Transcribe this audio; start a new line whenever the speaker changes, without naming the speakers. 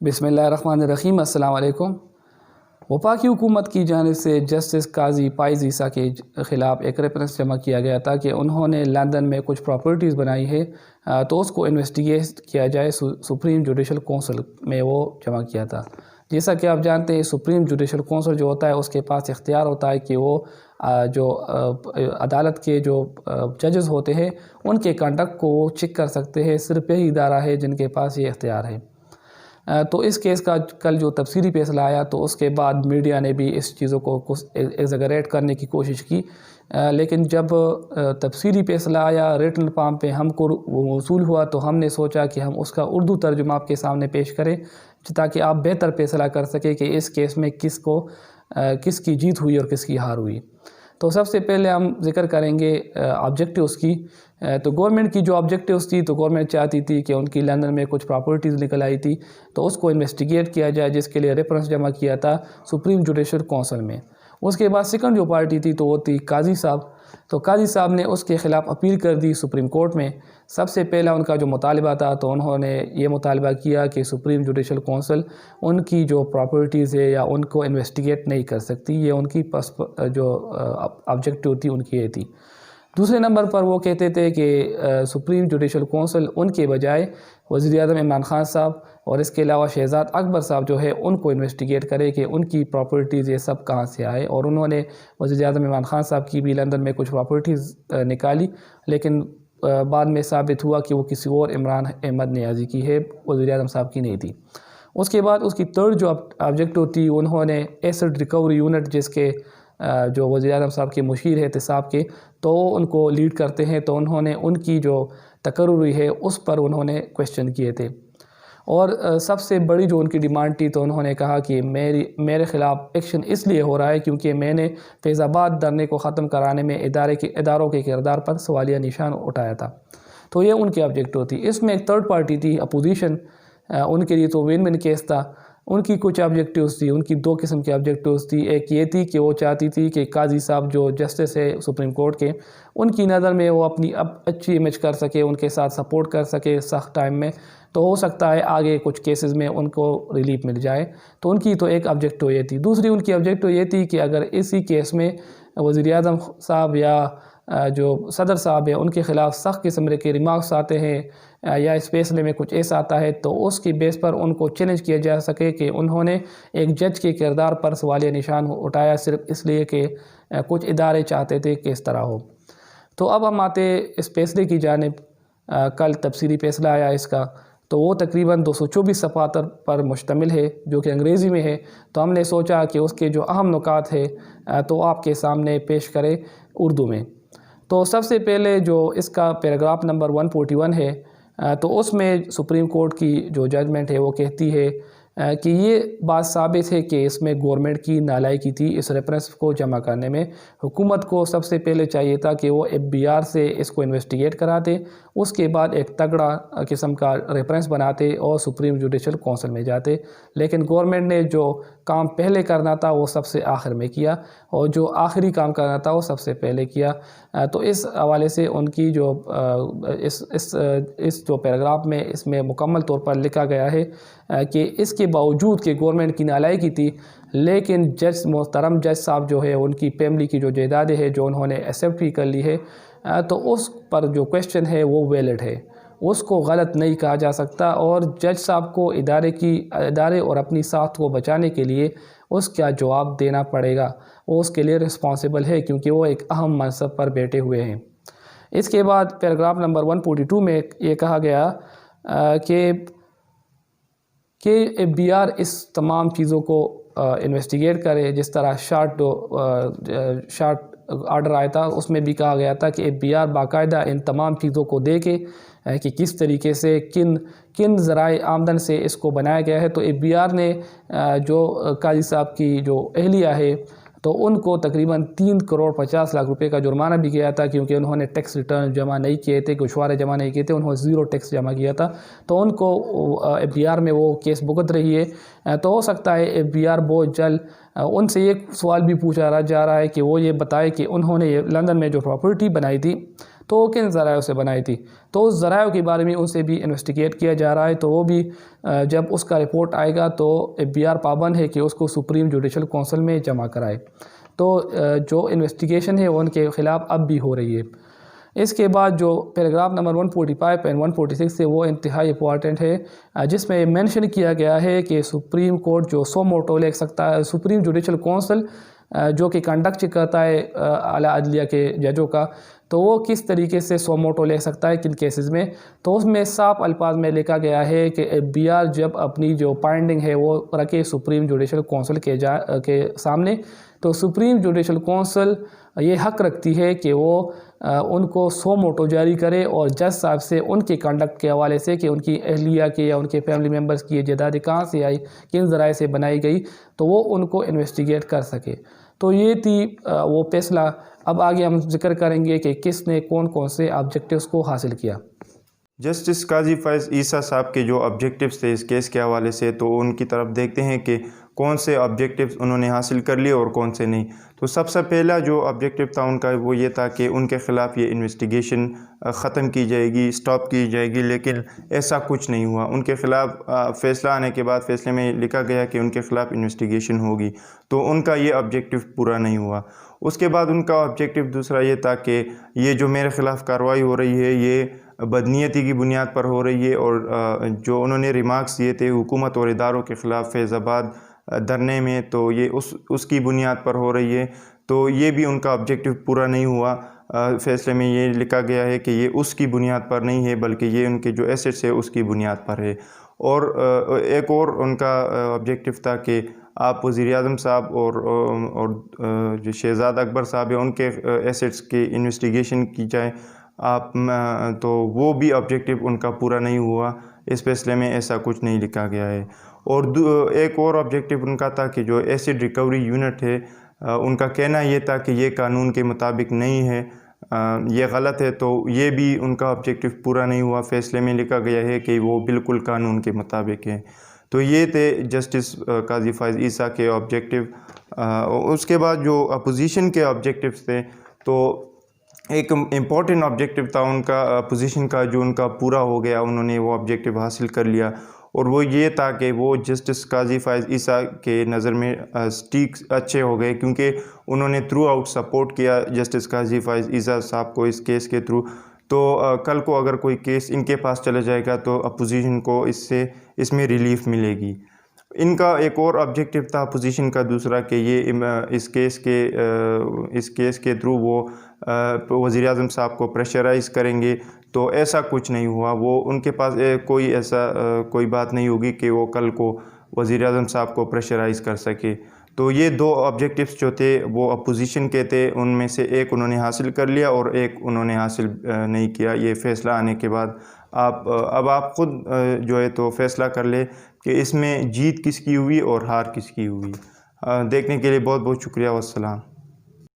بسم اللہ الرحمن الرحیم۔ السلام علیکم۔ وفاقی حکومت کی جانب سے جسٹس قاضی فائز عیسیٰ کے خلاف ایک ریفرنس جمع کیا گیا تھا کہ انہوں نے لندن میں کچھ پراپرٹیز بنائی ہے تو اس کو انویسٹیگیٹ کیا جائے۔ سپریم جوڈیشل کونسل میں وہ جمع کیا تھا۔ جیسا کہ آپ جانتے ہیں سپریم جوڈیشل کونسل جو ہوتا ہے اس کے پاس اختیار ہوتا ہے کہ وہ جو عدالت کے جو ججز ہوتے ہیں ان کے کنڈکٹ کو وہ چیک کر سکتے ہیں۔ صرف یہی ادارہ ہے جن کے پاس یہ اختیار ہے۔ تو اس کیس کا کل جو تفصیلی فیصلہ آیا تو اس کے بعد میڈیا نے بھی اس چیزوں کو ایگزیگریٹ کرنے کی کوشش کی، لیکن جب تفصیلی فیصلہ آیا ریٹن فارم پہ ہم کو موصول ہوا تو ہم نے سوچا کہ ہم اس کا اردو ترجمہ آپ کے سامنے پیش کریں تاکہ آپ بہتر فیصلہ کر سکیں کہ اس کیس میں کس کی جیت ہوئی اور کس کی ہار ہوئی۔ تو سب سے پہلے ہم ذکر کریں گے آبجیکٹیوز کی۔ تو گورنمنٹ کی جو آبجیکٹیوز تھی تو گورنمنٹ چاہتی تھی کہ ان کی لندن میں کچھ پراپرٹیز نکل آئی تھی تو اس کو انویسٹیگیٹ کیا جائے، جس کے لیے ریفرنس جمع کیا تھا سپریم جوڈیشل کونسل میں۔ اس کے بعد سیکنڈ جو پارٹی تھی تو وہ تھی قاضی صاحب۔ تو قاضی صاحب نے اس کے خلاف اپیل کر دی سپریم کورٹ میں۔ سب سے پہلا ان کا جو مطالبہ تھا تو انہوں نے یہ مطالبہ کیا کہ سپریم جوڈیشل کونسل ان کی جو پراپرٹیز ہے یا ان کو انویسٹیگیٹ نہیں کر سکتی، یہ ان کی جو آبجیکٹیو تھی ان کی یہ تھی۔ دوسرے نمبر پر وہ کہتے تھے کہ سپریم جوڈیشل کونسل ان کے بجائے وزیر اعظم عمران خان صاحب اور اس کے علاوہ شہزاد اکبر صاحب جو ہے ان کو انویسٹیگیٹ کرے کہ ان کی پراپرٹیز یہ سب کہاں سے آئے۔ اور انہوں نے وزیر اعظم عمران خان صاحب کی بھی لندن میں کچھ پراپرٹیز نکالی، لیکن بعد میں ثابت ہوا کہ وہ کسی اور عمران احمد نیازی کی ہے، وزیر اعظم صاحب کی نہیں تھی۔ اس کے بعد اس کی تھرڈ جو آبجیکٹو تھی انہوں نے ایسڈ ریکوری یونٹ، جس کے جو وزیر اعظم صاحب کے مشیر ہے احتساب کے تو ان کو لیڈ کرتے ہیں، تو انہوں نے ان کی جو تقرر ہوئی ہے اس پر انہوں نے کویشچن کیے تھے۔ اور سب سے بڑی جو ان کی ڈیمانڈ تھی تو انہوں نے کہا کہ میرے خلاف ایکشن اس لیے ہو رہا ہے کیونکہ میں نے فیض آباد دھرنے کو ختم کرانے میں اداروں کے کردار پر سوالیہ نشان اٹھایا تھا۔ تو یہ ان کی آبجیکٹو تھی۔ اس میں ایک تھرڈ پارٹی تھی اپوزیشن، ان کے لیے تو ون ون کیس تھا۔ ان کی کچھ آبجیکٹیوز تھی، ان کی دو قسم کی آبجیکٹیوز تھی۔ ایک یہ تھی کہ وہ چاہتی تھی کہ قاضی صاحب جو جسٹس ہے سپریم کورٹ کے، ان کی نظر میں وہ اپنی اچھی امیج کر سکے، ان کے ساتھ سپورٹ کر سکے سخت ٹائم میں، تو ہو سکتا ہے آگے کچھ کیسز میں ان کو ریلیف مل جائے۔ تو ان کی تو ایک آبجیکٹو یہ تھی۔ دوسری ان کی آبجیکٹو یہ تھی کہ اگر اسی کیس میں وزیر اعظم صاحب یا جو صدر صاحب ہیں ان کے خلاف سخت قسم کے ریمارکس آتے ہیں یا اس فیصلے میں کچھ ایسا آتا ہے تو اس کی بیس پر ان کو چیلنج کیا جا سکے کہ انہوں نے ایک جج کے کردار پر سوالیہ نشان اٹھایا صرف اس لیے کہ کچھ ادارے چاہتے تھے کہ اس طرح ہو۔ تو اب ہم آتے اس فیصلے کی جانب۔ کل تفصیلی فیصلہ آیا اس کا، تو وہ تقریباً 224 صفحات پر مشتمل ہے جو کہ انگریزی میں ہے، تو ہم نے سوچا کہ اس کے جو اہم نکات ہے تو آپ کے سامنے پیش کرے اردو میں۔ تو سب سے پہلے جو اس کا پیراگراف نمبر 141 ہے تو اس میں سپریم کورٹ کی جو ججمنٹ ہے وہ کہتی ہے کہ یہ بات ثابت ہے کہ اس میں گورنمنٹ کی نالائکی تھی اس ریفرنس کو جمع کرنے میں۔ حکومت کو سب سے پہلے چاہیے تھا کہ وہ FBR سے اس کو انویسٹیگیٹ کراتے، اس کے بعد ایک تگڑا قسم کا ریفرنس بناتے اور سپریم جوڈیشل کونسل میں جاتے، لیکن گورنمنٹ نے جو کام پہلے کرنا تھا وہ سب سے آخر میں کیا اور جو آخری کام کرنا تھا وہ سب سے پہلے کیا۔ تو اس حوالے سے ان کی جو اس جو پیراگراف میں اس میں مکمل طور پر لکھا گیا ہے کہ اس کے باوجود کہ گورنمنٹ کی نالائکی تھی لیکن محترم جج صاحب جو ہے ان کی فیملی کی جو جائیدادیں ہے جو انہوں نے ایکسیپٹ بھی کر لی ہے، تو اس پر جو کویشچن ہے وہ ویلڈ ہے، اس کو غلط نہیں کہا جا سکتا۔ اور جج صاحب کو ادارے اور اپنی ساکھ کو بچانے کے لیے اس کا جواب دینا پڑے گا، وہ اس کے لیے رسپانسیبل ہے کیونکہ وہ ایک اہم منصب پر بیٹھے ہوئے ہیں۔ اس کے بعد پیراگراف نمبر 142 میں یہ کہا گیا کہ FBR اس تمام چیزوں کو انویسٹیگیٹ کرے، جس طرح شارٹ آرڈر آیا تھا اس میں بھی کہا گیا تھا کہ FBR باقاعدہ ان تمام چیزوں کو دیکھے کہ کس طریقے سے کن ذرائع آمدن سے اس کو بنایا گیا ہے۔ تو FBR نے جو قاضی صاحب کی جو اہلیہ ہے تو ان کو تقریباً 3 کروڑ 50 لاکھ روپے کا جرمانہ بھی کیا تھا کیونکہ انہوں نے ٹیکس ریٹرن جمع نہیں کیے تھے، گوشوارے جمع نہیں کیے تھے، انہوں نے 0 ٹیکس جمع کیا تھا، تو ان کو FBR میں وہ کیس بھگت رہی ہے۔ تو ہو سکتا ہے FBR بہت جلد ان سے یہ سوال بھی پوچھا جا رہا ہے کہ وہ یہ بتائے کہ انہوں نے لندن میں جو پراپرٹی بنائی تھی تو کن ذرائع سے بنائی تھی، تو اس ذرائع کے بارے میں ان سے بھی انویسٹیگیٹ کیا جا رہا ہے۔ تو وہ بھی جب اس کا رپورٹ آئے گا تو FBR پابند ہے کہ اس کو سپریم جوڈیشل کونسل میں جمع کرائے۔ تو جو انویسٹیگیشن ہے وہ ان کے خلاف اب بھی ہو رہی ہے۔ اس کے بعد جو پیراگراف نمبر 145 اینڈ 146 ہے وہ انتہائی امپورٹنٹ ہے، جس میں مینشن کیا گیا ہے کہ سپریم کورٹ جو سو موٹو لے سکتا ہے، سپریم جوڈیشل کونسل جو کہ کنڈکٹ کرتا ہے اعلیٰ عدلیہ کے ججوں کا، تو وہ کس طریقے سے سو موٹو لے سکتا ہے کن کیسز میں۔ تو اس میں صاف الفاظ میں لکھا گیا ہے کہ FBR جب اپنی جو فائنڈنگ ہے وہ رکھے سپریم جوڈیشل کونسل کے سامنے، تو سپریم جوڈیشل کونسل یہ حق رکھتی ہے کہ وہ ان کو سو موٹو جاری کرے اور جج صاحب سے ان کے کنڈکٹ کے حوالے سے کہ ان کی اہلیہ کے یا ان کے فیملی ممبرز کی یہ جائیداد کہاں سے آئی، کن ذرائع سے بنائی گئی، تو وہ ان کو انویسٹیگیٹ کر سکے۔ تو یہ تھی وہ فیصلہ۔ اب آگے ہم ذکر کریں گے کہ کس نے کون کون سے آبجیکٹیوز کو حاصل کیا۔
جسٹس قاضی فیض عیسیٰ صاحب کے جو آبجیکٹیوز تھے اس کیس کے حوالے سے، تو ان کی طرف دیکھتے ہیں کہ کون سے آبجیکٹیوز انہوں نے حاصل کر لیے اور کون سے نہیں۔ تو سب سے پہلا جو آبجیکٹیو تھا ان کا وہ یہ تھا کہ ان کے خلاف یہ انویسٹیگیشن ختم کی جائے گی، سٹاپ کی جائے گی، لیکن ایسا کچھ نہیں ہوا۔ ان کے خلاف فیصلہ آنے کے بعد فیصلے میں لکھا گیا کہ ان کے خلاف انویسٹیگیشن ہوگی، تو ان کا یہ آبجیکٹیو پورا نہیں ہوا۔ اس کے بعد ان کا آبجیکٹیو دوسرا یہ تھا کہ یہ جو میرے خلاف کارروائی ہو رہی ہے یہ بدنیتی کی بنیاد پر ہو رہی ہے، اور جو انہوں نے ریمارکس دیے تھے حکومت اور اداروں کے خلاف فیض آباد دھرنے میں، تو یہ اس کی بنیاد پر ہو رہی ہے۔ تو یہ بھی ان کا آبجیکٹیو پورا نہیں ہوا۔ فیصلے میں یہ لکھا گیا ہے کہ یہ اس کی بنیاد پر نہیں ہے بلکہ یہ ان کے جو ایسٹس ہے اس کی بنیاد پر ہے۔ اور ایک اور ان کا آبجیکٹیو تھا کہ آپ وزیر اعظم صاحب اور جو شہزاد اکبر صاحب ہیں ان کے ایسٹس کی انویسٹیگیشن کی جائے، تو وہ بھی آبجیکٹیو ان کا پورا نہیں ہوا۔ اس فیصلے میں ایسا کچھ نہیں لکھا گیا ہے۔ اور ایک اور آبجیکٹیو ان کا تھا کہ جو ایسڈ ریکوری یونٹ ہے ان کا کہنا یہ تھا کہ یہ قانون کے مطابق نہیں ہے، یہ غلط ہے، تو یہ بھی ان کا آبجیکٹیو پورا نہیں ہوا۔ فیصلے میں لکھا گیا ہے کہ وہ بالکل قانون کے مطابق ہے۔ تو یہ تھے جسٹس قاضی فیض عیسیٰ کے آبجیکٹیو۔ اس کے بعد جو اپوزیشن کے آبجیکٹیوز تھے، تو ایک امپورٹنٹ آبجیکٹیو تھا ان کا اپوزیشن کا جو ان کا پورا ہو گیا، انہوں نے وہ آبجیکٹیو حاصل کر لیا، اور وہ یہ تھا کہ وہ جسٹس قاضی فیض عیسیٰ کے نظر میں سٹیک اچھے ہو گئے، کیونکہ انہوں نے تھرو آؤٹ سپورٹ کیا جسٹس قاضی فیض عیسیٰ صاحب کو اس کیس کے تھرو۔ تو کل کو اگر کوئی کیس ان کے پاس چلا جائے گا تو اپوزیشن کو اس میں ریلیف ملے گی۔ ان کا ایک اور آبجیکٹیو تھا اپوزیشن کا دوسرا کہ یہ اس کیس کے تھرو وہ وزیر اعظم صاحب کو پریشرائز کریں گے، تو ایسا کچھ نہیں ہوا۔ وہ ان کے پاس کوئی بات نہیں ہوگی کہ وہ کل کو وزیر اعظم صاحب کو پریشرائز کر سکے۔ تو یہ دو آبجیکٹیوز جو تھے وہ اپوزیشن کے تھے، ان میں سے ایک انہوں نے حاصل کر لیا اور ایک انہوں نے حاصل نہیں کیا۔ یہ فیصلہ آنے کے بعد اب آپ خود جو ہے تو فیصلہ کر لیں کہ اس میں جیت کس کی ہوئی اور ہار کس کی ہوئی۔ دیکھنے کے لیے بہت بہت شکریہ، والسلام۔